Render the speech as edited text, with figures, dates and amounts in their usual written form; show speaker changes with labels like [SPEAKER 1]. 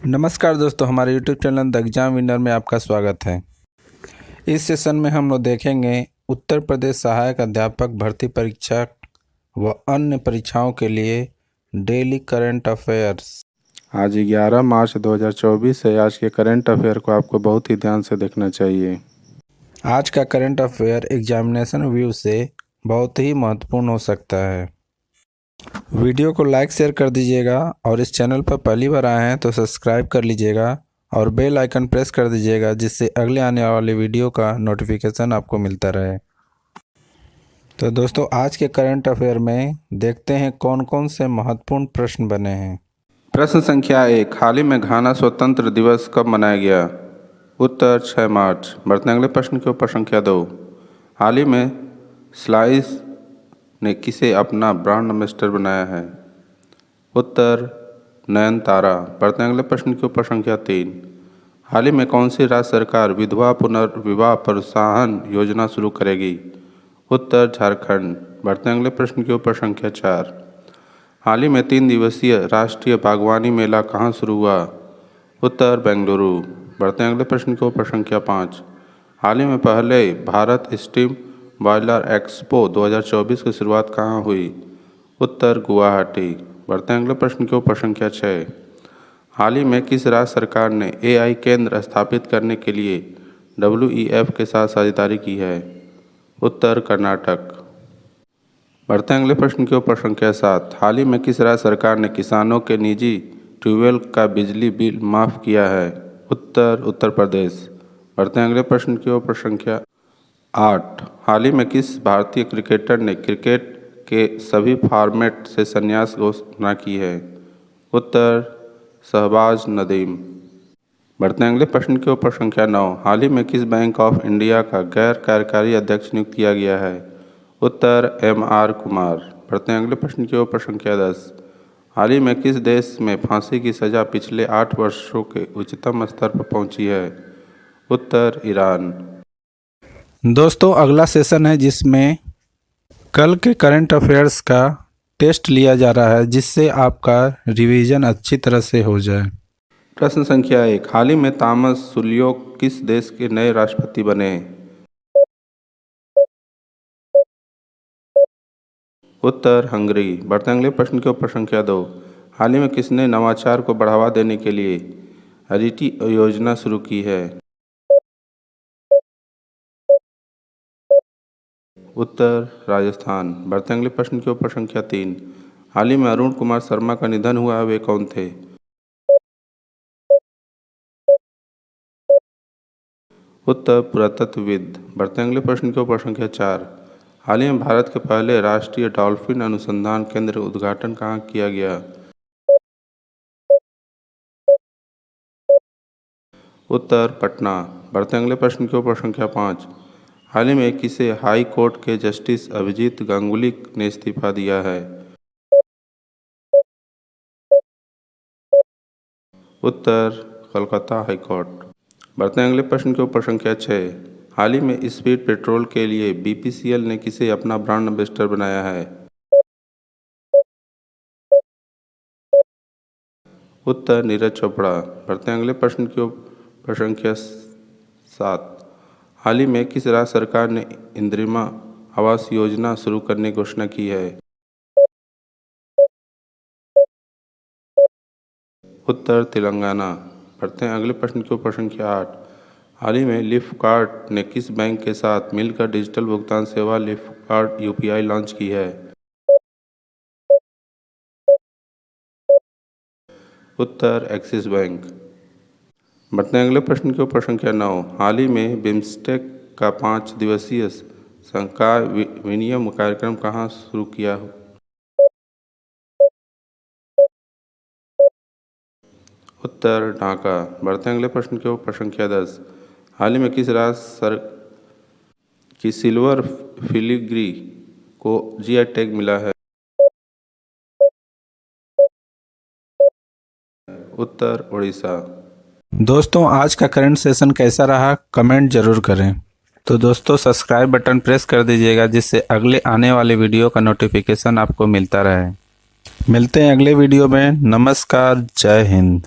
[SPEAKER 1] नमस्कार दोस्तों, हमारे YouTube channel the exam winner में आपका स्वागत है। इस सेशन में हम लोग देखेंगे उत्तर प्रदेश सहायक अध्यापक भर्ती परीक्षा व अन्य परीक्षाओं के लिए डेली करंट अफेयर्स।
[SPEAKER 2] आज 11 मार्च 2024 है। आज के करंट अफेयर को आपको बहुत ही ध्यान से देखना चाहिए।
[SPEAKER 1] आज का करंट अफेयर एग्जामिनेशन व्यू से बहुत ही महत्वपूर्ण हो सकता है। वीडियो को लाइक शेयर कर दीजिएगा और इस चैनल पर पहली बार आए हैं तो सब्सक्राइब कर लीजिएगा और बेल आइकन प्रेस कर दीजिएगा, जिससे अगले आने वाले वीडियो का नोटिफिकेशन आपको मिलता रहे। तो दोस्तों, आज के करंट अफेयर में देखते हैं कौन कौन से महत्वपूर्ण प्रश्न बने हैं।
[SPEAKER 2] प्रश्न संख्या 1, हाल ही में घाना स्वतंत्र दिवस कब मनाया गया? उत्तर 6 मार्च। बढ़ते अगले प्रश्न के ऊपर संख्या 2, हाल ही में स्लाइस ने किसे अपना ब्रांड एम्बेसडर बनाया है? उत्तर नयनतारा। बढ़ते अगले प्रश्न के ऊपर संख्या 3, हाल ही में कौन सी राज्य सरकार विधवा पुनर्विवाह प्रोत्साहन योजना शुरू करेगी? उत्तर झारखंड। बढ़ते अगले प्रश्न के ऊपर संख्या 4, हाल ही में 3 दिवसीय राष्ट्रीय बागवानी मेला कहाँ शुरू हुआ? उत्तर बेंगलुरु। बढ़ते अगले प्रश्न के ऊपर संख्या 5, हाल ही में पहले भारत स्टीम बॉयलर एक्सपो 2024 की शुरुआत कहाँ हुई? उत्तर गुवाहाटी। बढ़ते अगले प्रश्न के ऊपर संख्या 6, हाल ही में किस राज्य सरकार ने AI केंद्र स्थापित करने के लिए WEF के साथ साझेदारी की है? उत्तर कर्नाटक। बढ़ते अगले प्रश्न के ऊपर संख्या 7, हाल ही में किस राज्य सरकार ने किसानों के निजी ट्यूबवेल का बिजली बिल माफ़ किया है? उत्तर उत्तर प्रदेश। बढ़ते अगले प्रश्न के ऊपर संख्या 8, हाल ही में किस भारतीय क्रिकेटर ने क्रिकेट के सभी फॉर्मेट से संन्यास घोषणा की है? उत्तर शहबाज नदीम। बढ़ते अगले प्रश्न के ऊपर संख्या 9, हाल ही में किस बैंक ऑफ इंडिया का गैर कार्यकारी अध्यक्ष नियुक्त किया गया है? उत्तर MR कुमार। बढ़ते अगले प्रश्न के ऊपर संख्या 10, हाल ही में किस देश में फांसी की सज़ा पिछले 8 वर्षों के उच्चतम स्तर पर पहुंची है? उत्तर ईरान।
[SPEAKER 1] दोस्तों, अगला सेशन है जिसमें कल के करंट अफेयर्स का टेस्ट लिया जा रहा है, जिससे आपका रिवीजन अच्छी तरह से हो जाए।
[SPEAKER 2] प्रश्न संख्या 1, हाल ही में थॉमस सुलियोक किस देश के नए राष्ट्रपति बने? उत्तर हंगरी। बढ़ते अगले प्रश्न के ऊपर संख्या 2, हाल ही में किसने नवाचार को बढ़ावा देने के लिए अदिति योजना शुरू की है? उत्तर राजस्थान। बढ़ते अगले प्रश्न के ऊपर संख्या 3, हाल ही में अरुण कुमार शर्मा का निधन हुआ, वे कौन थे? उत्तर पुरातत्वविद। बढ़ते अगले प्रश्न के ऊपर संख्या 4, हाल ही में भारत के पहले राष्ट्रीय डॉल्फिन अनुसंधान केंद्र उद्घाटन कहाँ किया गया? उत्तर पटना। बढ़ते अगले प्रश्न के ऊपर संख्या 5, हाल ही में किसे हाई कोर्ट के जस्टिस अभिजीत गांगुली ने इस्तीफा दिया है? उत्तर कोलकाता हाई कोर्ट। बढ़ते अगले प्रश्न के ऊपर संख्या 6, हाल ही में स्पीड पेट्रोल के लिए BPCL ने किसे अपना ब्रांड एम्बेसडर बनाया है? उत्तर नीरज चोपड़ा। बढ़ते अगले प्रश्न के ऊपर संख्या 7, हाल ही में किस राज्य सरकार ने इंदिरा आवास योजना शुरू करने की घोषणा की है? उत्तर तेलंगाना। बढ़ते हैं अगले प्रश्न के ऊपर संख्या 8, हाल ही में फ्लिपकार्ट ने किस बैंक के साथ मिलकर डिजिटल भुगतान सेवा फ्लिपकार्ट UPI लॉन्च की है? उत्तर एक्सिस बैंक। बढ़ते हैं अगले प्रश्न के ऊपर संख्या 9, हाल ही में बिम्स्टेक का 5 दिवसीय संकाय विनिमय कार्यक्रम कहाँ शुरू किया? उत्तर ढाका। बढ़ते हैं अगले प्रश्न के ऊपर संख्या 10, हाल ही में किस राज्य की सिल्वर फिलिग्री को GI टैग मिला है? उत्तर उड़ीसा।
[SPEAKER 1] दोस्तों, आज का करंट सेशन कैसा रहा कमेंट जरूर करें। तो दोस्तों, सब्सक्राइब बटन प्रेस कर दीजिएगा, जिससे अगले आने वाले वीडियो का नोटिफिकेशन आपको मिलता रहे। मिलते हैं अगले वीडियो में। नमस्कार, जय हिंद।